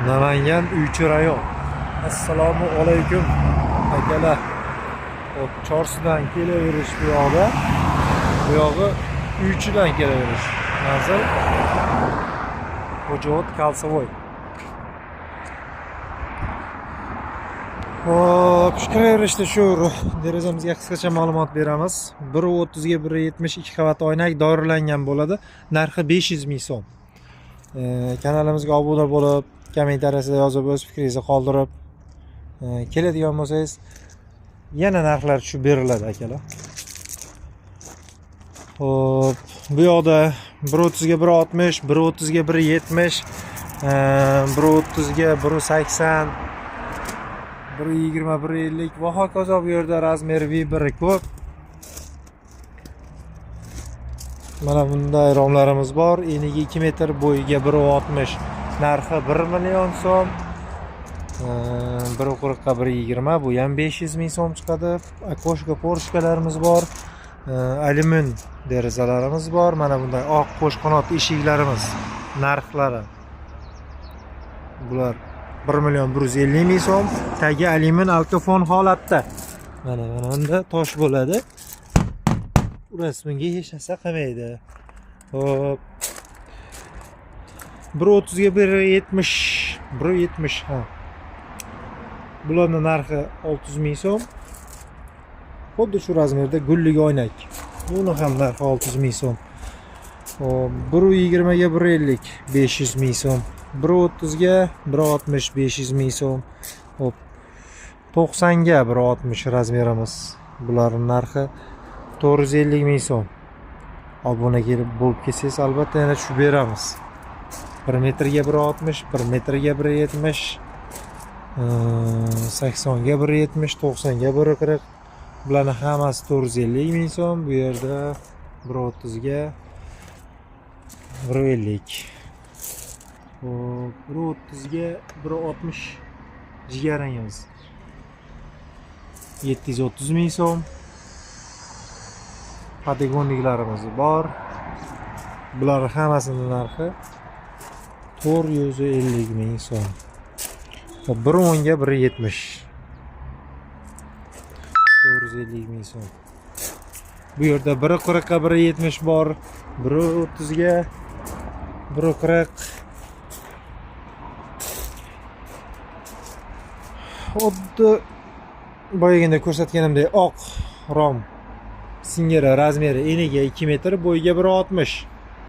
Namangan Uychi rayon. Assalomu alaykum akalar. Chorsidan kelaverish bu yoqda. Bu yog'i Uychidan kelaverish. Manzil Xo'jaot Kalsovoy. Hop, chiqaverishda shu derazamizga qisqacha ma'lumot beramiz. 1.30 ga 1.70 2 qavat oynak dorilangan bo'ladi. Narxi 500 ming so'm. Kanalimizga obuna bo'lib, kommentariyada yozib o'z fikringizni qoldirib, keladigan bo'lsangiz yana narxlar tushib beriladi akalar. Hop, bu yoqda 1.30 ga 1.60, 1.30 ga 1.70, 1.30 ga 1.80, 1.20, 1.50 va hokazo. Bu yerda razmeri V1 ko'p. Mana bunday romlarimiz bor. Eniga 2 metr, bo'yiga 1.60, narxi 1 million so'm. 1.40 ga 1.20, bu ham 500 ming so'm chiqadi. Akoshka porshkalarimiz bor. Alyumin derazalarimiz bor. Mana bunday oq qo'sh qanot eshiklarimiz narxlari. Bular 1 million 150 ming so'm. Tagi alyumin alkofon holatda. Mana bunda tosh bo'ladi. Rasmiga hech narsa qilmaydi. Hop. 1.30 ga 1.70, 1.70 ha. Bularning narxi 600 ming so'm. Xuddi shu razmerda gullik oynak. Buni ham narxi 600 ming so'm. Hop, 1.20 ga 1.50, 500 ming so'm. 1.30 ga 1.60, 500 ming so'm. Hop. 90 ga 1.60 razmerimiz. Bularning narxi 450 ming so'm. Obuna kelib bo'lib kelsangiz albatta yana tushib beramiz. 1 metrga 1.60, 1 metrga 1.70, 80 ga 1.70, 90 ga 1.40. Bularning hammasi 450 ming so'm. Bu yerda 1.30 ga 1.50. Hop, 1.30 ga 1.60 jigarangiz. 730 ming so'm. Patagonliklarimiz bor. Bular hammasining narxi 450 ming so'm. 1.10 ga 1.70. 450 ming so'm. Bu yerda 1.40 ga 1.70 bor. 1.30 ga 1.40. Xuddi boyagina ko'rsatganimdek oq rom singari razmeri eniga 2 metr, bo'yiga 1.60.